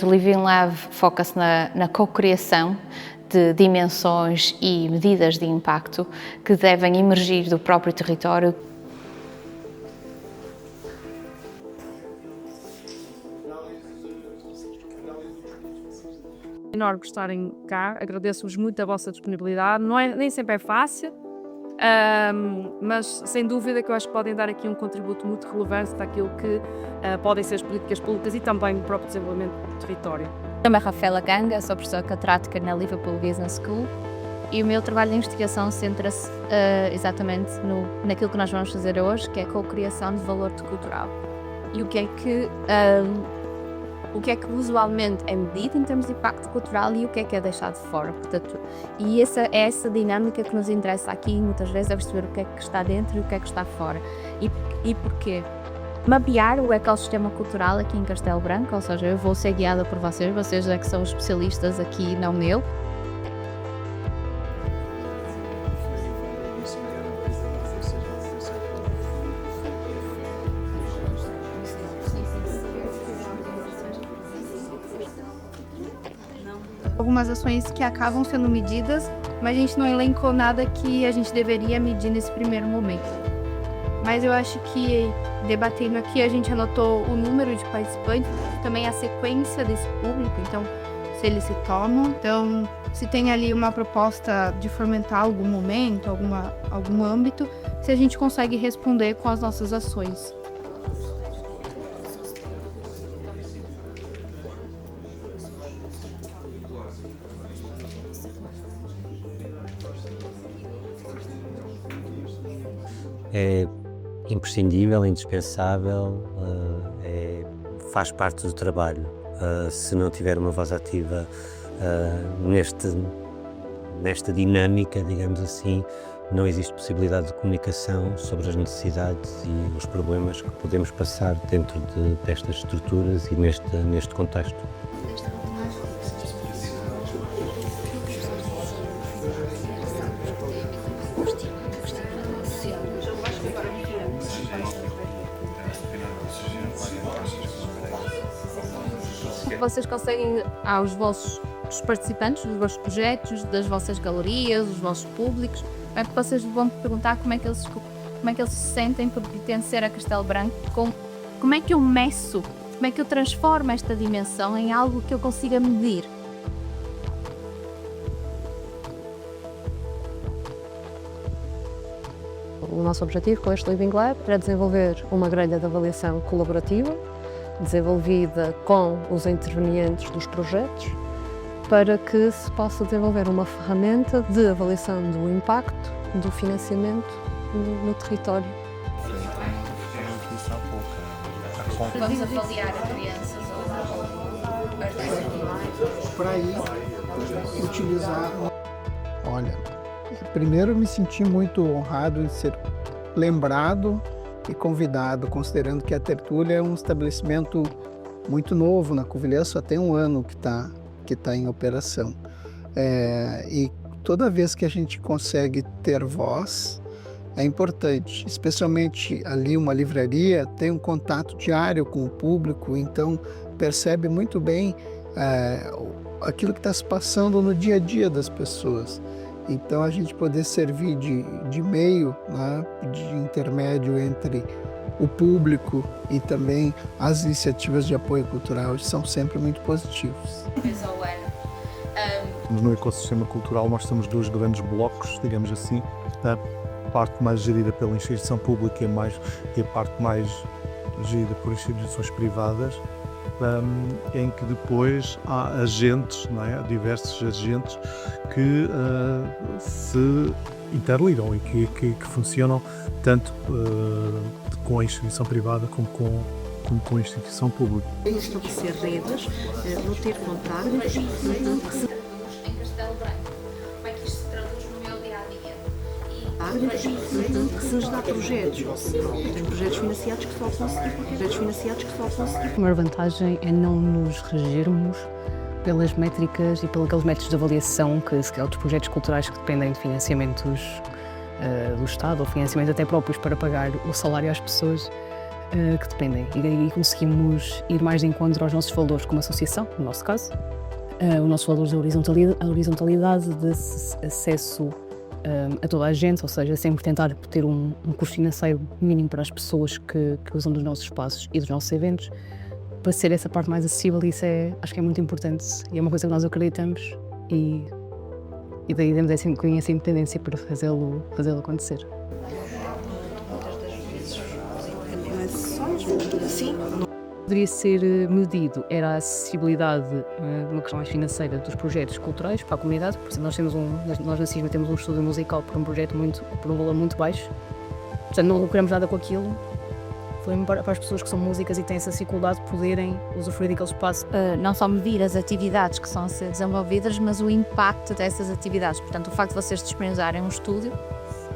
O Living Lab foca-se na co-criação de dimensões e medidas de impacto que devem emergir do próprio território. É enorme estarem cá, agradeço-vos muito a vossa disponibilidade, nem sempre é fácil, mas sem dúvida que eu acho que podem dar aqui um contributo muito relevante daquilo que podem ser as políticas públicas e também o próprio desenvolvimento do território. Meu nome é Rafaela Ganga, sou professora catedrática na Liverpool Business School e o meu trabalho de investigação centra-se exatamente naquilo que nós vamos fazer hoje, que é a co-criação de valor cultural. E o que é que usualmente é medido em termos de impacto cultural e o que é deixado de fora. Portanto, e essa dinâmica que nos interessa aqui, muitas vezes, é perceber o que é que está dentro e o que é que está fora. E porquê? Mapear o ecossistema cultural aqui em Castelo Branco, ou seja, eu vou ser guiada por vocês é que são os especialistas aqui, não eu. Algumas ações que acabam sendo medidas, mas a gente não elencou nada que a gente deveria medir nesse primeiro momento. Mas eu acho que, debatendo aqui, a gente anotou o número de participantes, também a sequência desse público, então, se eles se tomam. Então, se tem ali uma proposta de fomentar algum momento, algum âmbito, se a gente consegue responder com as nossas ações. É imprescindível, indispensável, faz parte do trabalho. Se não tiver uma voz ativa nesta dinâmica, digamos assim, não existe possibilidade de comunicação sobre as necessidades e os problemas que podemos passar dentro destas estruturas e neste contexto. Vocês conseguem aos vossos participantes, dos vossos projetos, das vossas galerias, dos vossos públicos, é que vocês vão perguntar como é que eles se sentem por pertencer a Castelo Branco, como é que eu meço, como é que eu transformo esta dimensão em algo que eu consiga medir. O nosso objetivo com este Living Lab era desenvolver uma grelha de avaliação colaborativa, desenvolvida com os intervenientes dos projetos, para que se possa desenvolver uma ferramenta de avaliação do impacto do financiamento no território. Vamos avaliar crianças para aí utilizar. Olha, primeiro eu me senti muito honrado em ser lembrado e convidado, considerando que a Tertúlia é um estabelecimento muito novo na Covilhã, só tem um ano que tá em operação. E toda vez que a gente consegue ter voz, é importante, especialmente ali uma livraria tem um contato diário com o público, então percebe muito bem aquilo que está se passando no dia a dia das pessoas. Então a gente poder servir de meio, né, de intermédio entre o público e também as iniciativas de apoio cultural são sempre muito positivos. No ecossistema cultural nós temos dois grandes blocos, digamos assim, a parte mais gerida pela instituição pública e a parte mais gerida por instituições privadas, em que depois há agentes, não é? Diversos agentes que se interligam e que funcionam tanto com a instituição privada como com a instituição pública. Estabelecer redes, ter contactos. em Castelo Branco, como é que isto se traduz no meu dia-a-dia? Se nos dá projetos, tem projetos financiados que só conseguir. A maior vantagem é não nos regirmos pelas métricas e pelos métodos de avaliação que se calhar outros projetos culturais que dependem de financiamentos do Estado ou financiamentos até próprios para pagar o salário às pessoas que dependem. E daí conseguimos ir mais de encontro aos nossos valores como associação, no nosso caso. Os nossos valores de horizontalidade, de acesso a toda a gente, ou seja, sempre tentar ter um custo financeiro mínimo para as pessoas que usam dos nossos espaços e dos nossos eventos, para ser essa parte mais acessível. Isso acho que é muito importante e é uma coisa que nós acreditamos e daí temos essa independência para fazê-lo acontecer. Sim. Poderia ser medido era a acessibilidade, numa questão mais financeira, dos projetos culturais para a comunidade. Por exemplo, nós na CISMA temos um estúdio musical por um valor muito baixo. Portanto, não lucramos nada com aquilo. Foi para as pessoas que são músicas e têm essa dificuldade de poderem usufruir daquele espaço. Não só medir as atividades que são a ser desenvolvidas, mas o impacto dessas atividades. Portanto, o facto de vocês disponibilizarem um estúdio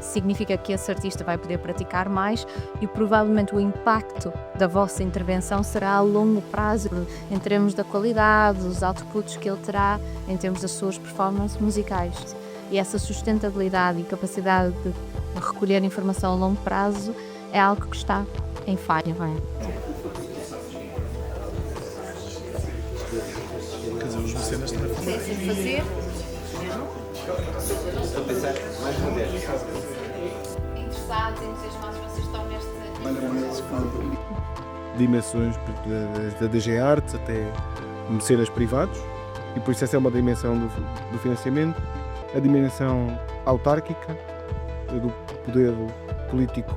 significa que esse artista vai poder praticar mais e provavelmente o impacto da vossa intervenção será a longo prazo, em termos da qualidade, dos outputs que ele terá, em termos das suas performances musicais. E essa sustentabilidade e capacidade de recolher informação a longo prazo é algo que está em falha, não é? Interessados, entusiasmados, vocês estão neste... Dimensões da DG Artes até mecenas privados, e por isso essa é uma dimensão do financiamento, a dimensão autárquica, do poder político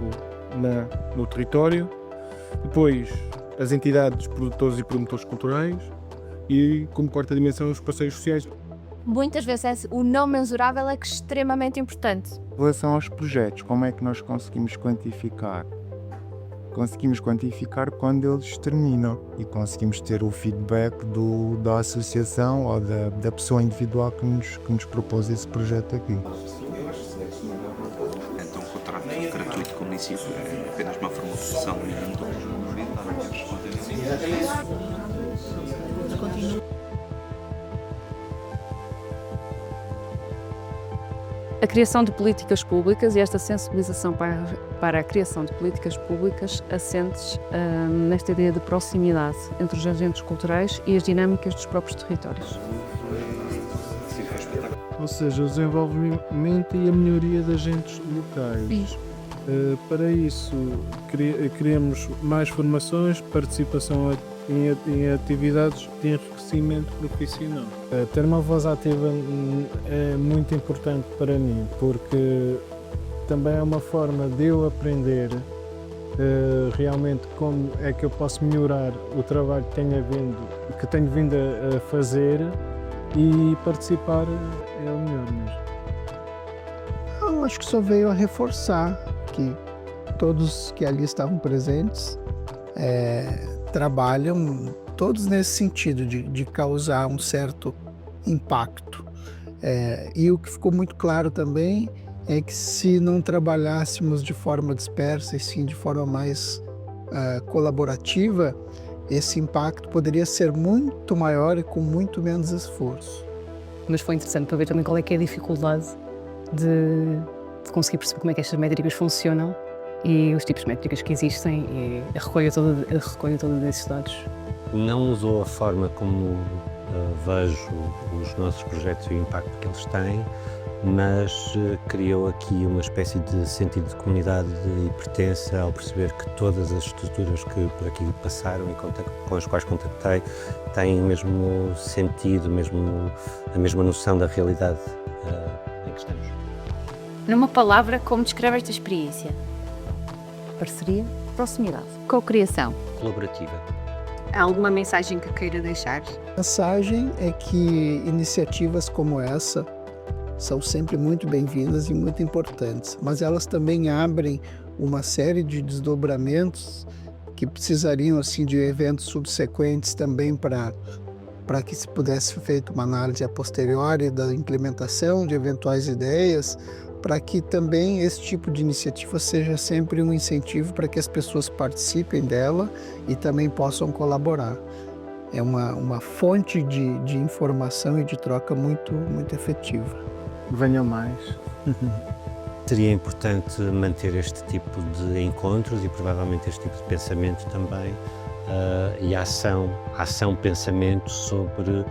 no território, depois as entidades produtores e promotores culturais e, como quarta dimensão, os parceiros sociais. Muitas vezes o não mensurável é extremamente importante. Em relação aos projetos, como é que nós conseguimos quantificar? Conseguimos quantificar quando eles terminam e conseguimos ter o feedback da associação ou da pessoa individual que nos propôs esse projeto aqui. Então, o contrato gratuito com o município é apenas uma formalização e não todos os A criação de políticas públicas e esta sensibilização para a criação de políticas públicas assentes nesta ideia de proximidade entre os agentes culturais e as dinâmicas dos próprios territórios. Ou seja, o desenvolvimento e a melhoria de agentes locais. Para isso, queremos mais formações, participação em atividades de enriquecimento profissional. Ter uma voz ativa é muito importante para mim, porque também é uma forma de eu aprender realmente como é que eu posso melhorar o trabalho que tenho vindo a fazer e participar é o melhor mesmo. Eu acho que só veio a reforçar que todos que ali estavam presentes trabalham todos nesse sentido de causar um certo impacto. E o que ficou muito claro também é que se não trabalhássemos de forma dispersa e sim de forma mais colaborativa, esse impacto poderia ser muito maior e com muito menos esforço. Mas foi interessante para ver também qual é que é a dificuldade de conseguir perceber como é que estas métricas funcionam e os tipos de métricas que existem e a recolha toda desses dados. Não usou a forma como vejo os nossos projetos e o impacto que eles têm, mas criou aqui uma espécie de sentido de comunidade e pertença ao perceber que todas as estruturas que por aqui passaram e com as quais contactei têm o mesmo sentido, a mesma noção da realidade em que estamos. Numa palavra, como descreve esta experiência? Parceria, proximidade, cocriação, colaborativa. Há alguma mensagem que queira deixar? A mensagem é que iniciativas como essa são sempre muito bem-vindas e muito importantes, mas elas também abrem uma série de desdobramentos que precisariam assim de eventos subsequentes também para que se pudesse ser feita uma análise a posteriori da implementação de eventuais ideias, para que também esse tipo de iniciativa seja sempre um incentivo para que as pessoas participem dela e também possam colaborar. É uma fonte de informação e de troca muito efetiva. Venham mais. Seria importante manter este tipo de encontros e provavelmente este tipo de pensamento também e ação-pensamento sobre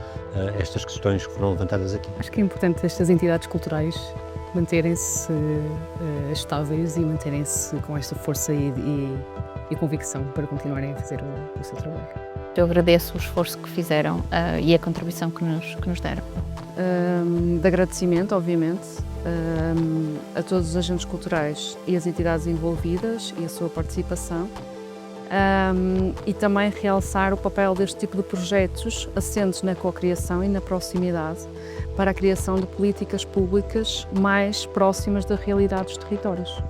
estas questões que foram levantadas aqui. Acho que é importante estas entidades culturais manterem-se estáveis e manterem-se com esta força e convicção para continuarem a fazer o seu trabalho. Eu agradeço o esforço que fizeram e a contribuição que nos deram. De agradecimento, obviamente, a todos os agentes culturais e as entidades envolvidas e a sua participação. E também realçar o papel deste tipo de projetos assentes na cocriação e na proximidade para a criação de políticas públicas mais próximas da realidade dos territórios.